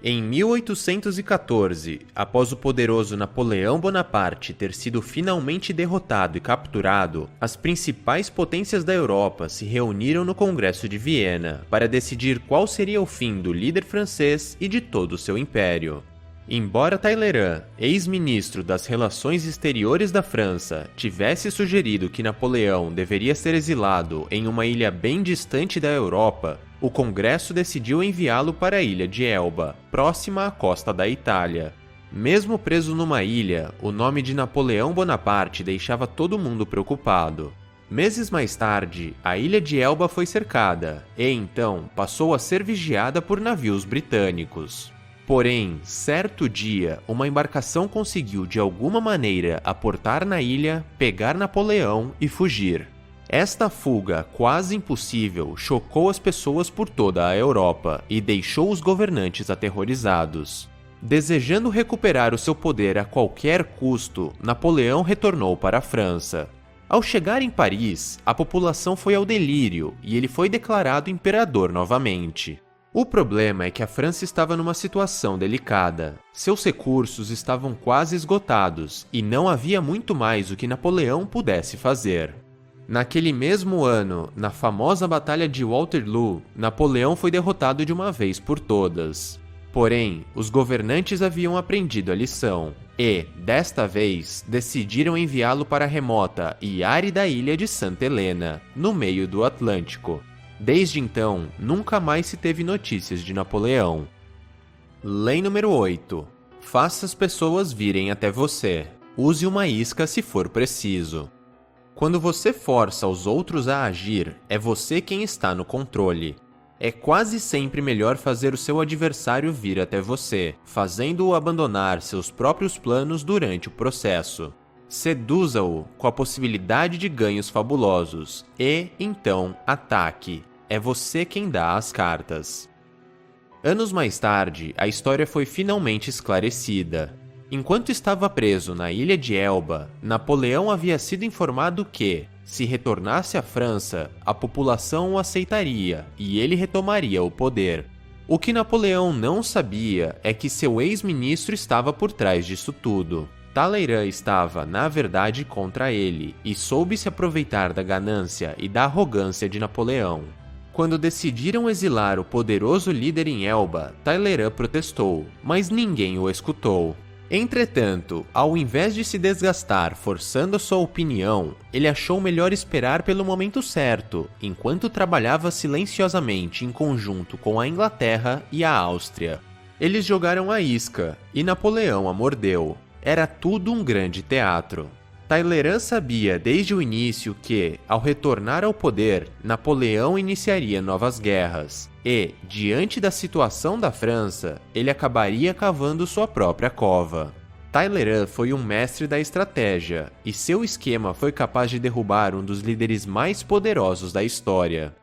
Em 1814, após o poderoso Napoleão Bonaparte ter sido finalmente derrotado e capturado, as principais potências da Europa se reuniram no Congresso de Viena para decidir qual seria o fim do líder francês e de todo o seu império. Embora Talleyrand, ex-ministro das Relações Exteriores da França, tivesse sugerido que Napoleão deveria ser exilado em uma ilha bem distante da Europa, o Congresso decidiu enviá-lo para a ilha de Elba, próxima à costa da Itália. Mesmo preso numa ilha, o nome de Napoleão Bonaparte deixava todo mundo preocupado. Meses mais tarde, a ilha de Elba foi cercada e, então, passou a ser vigiada por navios britânicos. Porém, certo dia, uma embarcação conseguiu de alguma maneira aportar na ilha, pegar Napoleão e fugir. Esta fuga, quase impossível, chocou as pessoas por toda a Europa e deixou os governantes aterrorizados. Desejando recuperar o seu poder a qualquer custo, Napoleão retornou para a França. Ao chegar em Paris, a população foi ao delírio e ele foi declarado imperador novamente. O problema é que a França estava numa situação delicada. Seus recursos estavam quase esgotados e não havia muito mais o que Napoleão pudesse fazer. Naquele mesmo ano, na famosa Batalha de Waterloo, Napoleão foi derrotado de uma vez por todas. Porém, os governantes haviam aprendido a lição e, desta vez, decidiram enviá-lo para a remota e árida ilha de Santa Helena, no meio do Atlântico. Desde então, nunca mais se teve notícias de Napoleão. Lei número 8. Faça as pessoas virem até você. Use uma isca se for preciso. Quando você força os outros a agir, é você quem está no controle. É quase sempre melhor fazer o seu adversário vir até você, fazendo-o abandonar seus próprios planos durante o processo. Seduza-o com a possibilidade de ganhos fabulosos e, então, ataque. É você quem dá as cartas. Anos mais tarde, a história foi finalmente esclarecida. Enquanto estava preso na ilha de Elba, Napoleão havia sido informado que, se retornasse à França, a população o aceitaria e ele retomaria o poder. O que Napoleão não sabia é que seu ex-ministro estava por trás disso tudo. Talleyrand estava, na verdade, contra ele e soube se aproveitar da ganância e da arrogância de Napoleão. Quando decidiram exilar o poderoso líder em Elba, Talleyrand protestou, mas ninguém o escutou. Entretanto, ao invés de se desgastar forçando a sua opinião, ele achou melhor esperar pelo momento certo, enquanto trabalhava silenciosamente em conjunto com a Inglaterra e a Áustria. Eles jogaram a isca, e Napoleão a mordeu. Era tudo um grande teatro. Talleyrand sabia desde o início que, ao retornar ao poder, Napoleão iniciaria novas guerras e, diante da situação da França, ele acabaria cavando sua própria cova. Talleyrand foi um mestre da estratégia, e seu esquema foi capaz de derrubar um dos líderes mais poderosos da história.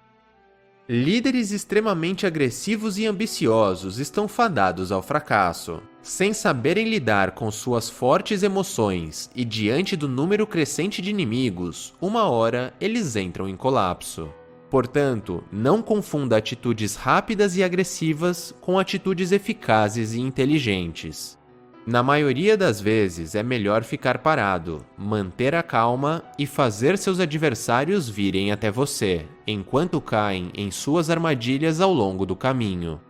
Líderes extremamente agressivos e ambiciosos estão fadados ao fracasso. Sem saberem lidar com suas fortes emoções e diante do número crescente de inimigos, uma hora eles entram em colapso. Portanto, não confunda atitudes rápidas e agressivas com atitudes eficazes e inteligentes. Na maioria das vezes é melhor ficar parado, manter a calma e fazer seus adversários virem até você, enquanto caem em suas armadilhas ao longo do caminho.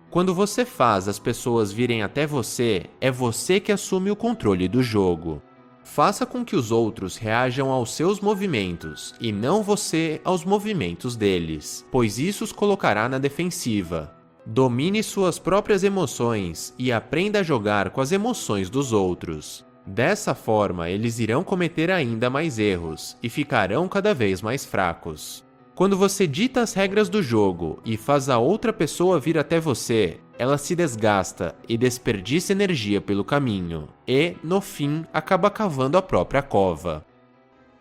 Quando você faz as pessoas virem até você, é você que assume o controle do jogo. Faça com que os outros reajam aos seus movimentos e não você aos movimentos deles, pois isso os colocará na defensiva. Domine suas próprias emoções e aprenda a jogar com as emoções dos outros. Dessa forma, eles irão cometer ainda mais erros e ficarão cada vez mais fracos. Quando você dita as regras do jogo e faz a outra pessoa vir até você, ela se desgasta e desperdiça energia pelo caminho, e, no fim, acaba cavando a própria cova.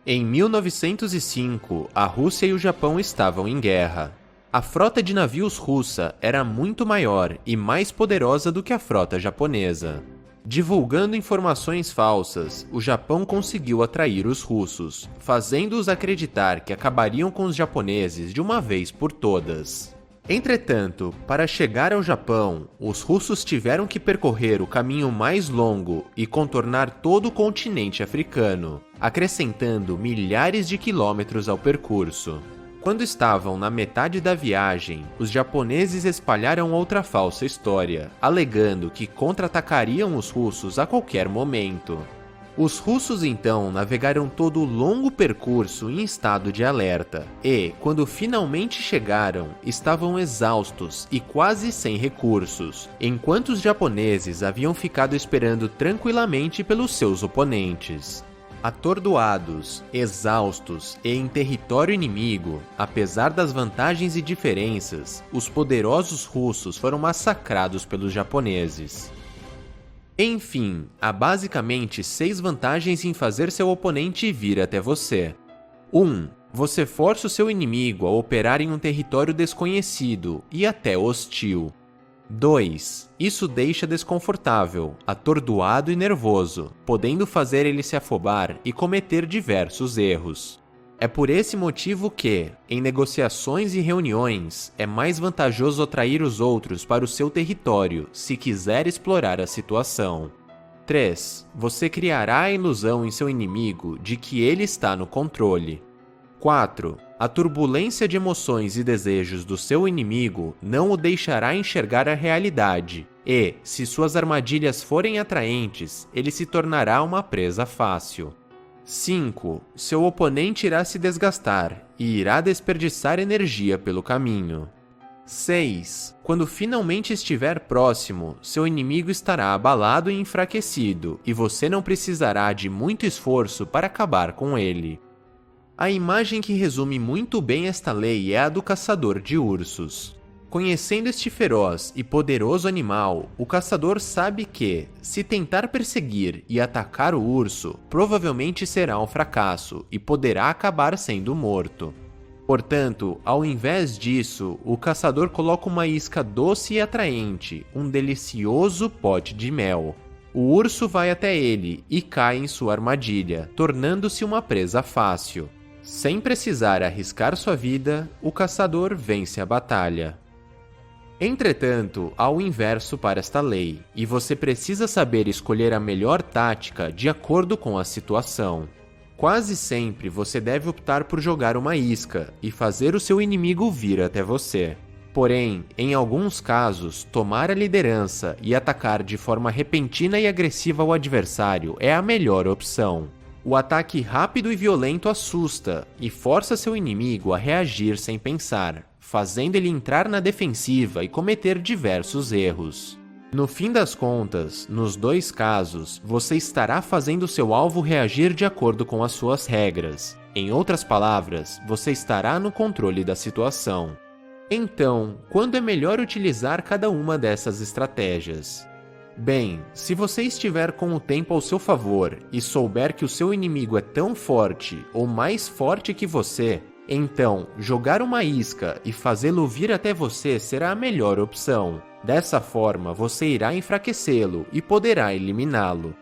Em 1905, a Rússia e o Japão estavam em guerra. A frota de navios russa era muito maior e mais poderosa do que a frota japonesa. Divulgando informações falsas, o Japão conseguiu atrair os russos, fazendo-os acreditar que acabariam com os japoneses de uma vez por todas. Entretanto, para chegar ao Japão, os russos tiveram que percorrer o caminho mais longo e contornar todo o continente africano, acrescentando milhares de quilômetros ao percurso. Quando estavam na metade da viagem, os japoneses espalharam outra falsa história, alegando que contra-atacariam os russos a qualquer momento. Os russos então navegaram todo o longo percurso em estado de alerta e, quando finalmente chegaram, estavam exaustos e quase sem recursos, enquanto os japoneses haviam ficado esperando tranquilamente pelos seus oponentes. Atordoados, exaustos e em território inimigo, apesar das vantagens e diferenças, os poderosos russos foram massacrados pelos japoneses. Enfim, há basicamente 6 vantagens em fazer seu oponente vir até você. 1. Você força o seu inimigo a operar em um território desconhecido e até hostil. 2. Isso deixa desconfortável, atordoado e nervoso, podendo fazer ele se afobar e cometer diversos erros. É por esse motivo que, em negociações e reuniões, é mais vantajoso atrair os outros para o seu território se quiser explorar a situação. 3. Você criará a ilusão em seu inimigo de que ele está no controle. 4. A turbulência de emoções e desejos do seu inimigo não o deixará enxergar a realidade, e, se suas armadilhas forem atraentes, ele se tornará uma presa fácil. 5. Seu oponente irá se desgastar e irá desperdiçar energia pelo caminho. 6. Quando finalmente estiver próximo, seu inimigo estará abalado e enfraquecido, e você não precisará de muito esforço para acabar com ele. A imagem que resume muito bem esta lei é a do caçador de ursos. Conhecendo este feroz e poderoso animal, o caçador sabe que, se tentar perseguir e atacar o urso, provavelmente será um fracasso e poderá acabar sendo morto. Portanto, ao invés disso, o caçador coloca uma isca doce e atraente, um delicioso pote de mel. O urso vai até ele e cai em sua armadilha, tornando-se uma presa fácil. Sem precisar arriscar sua vida, o caçador vence a batalha. Entretanto, há o inverso para esta lei, e você precisa saber escolher a melhor tática de acordo com a situação. Quase sempre você deve optar por jogar uma isca e fazer o seu inimigo vir até você. Porém, em alguns casos, tomar a liderança e atacar de forma repentina e agressiva o adversário é a melhor opção. O ataque rápido e violento assusta e força seu inimigo a reagir sem pensar, fazendo ele entrar na defensiva e cometer diversos erros. No fim das contas, nos dois casos, você estará fazendo seu alvo reagir de acordo com as suas regras. Em outras palavras, você estará no controle da situação. Então, quando é melhor utilizar cada uma dessas estratégias? Bem, se você estiver com o tempo ao seu favor e souber que o seu inimigo é tão forte ou mais forte que você, então jogar uma isca e fazê-lo vir até você será a melhor opção. Dessa forma, você irá enfraquecê-lo e poderá eliminá-lo.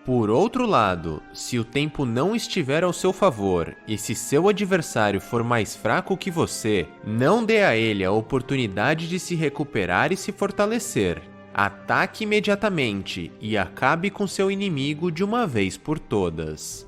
Por outro lado, se o tempo não estiver ao seu favor e se seu adversário for mais fraco que você, não dê a ele a oportunidade de se recuperar e se fortalecer. Ataque imediatamente e acabe com seu inimigo de uma vez por todas.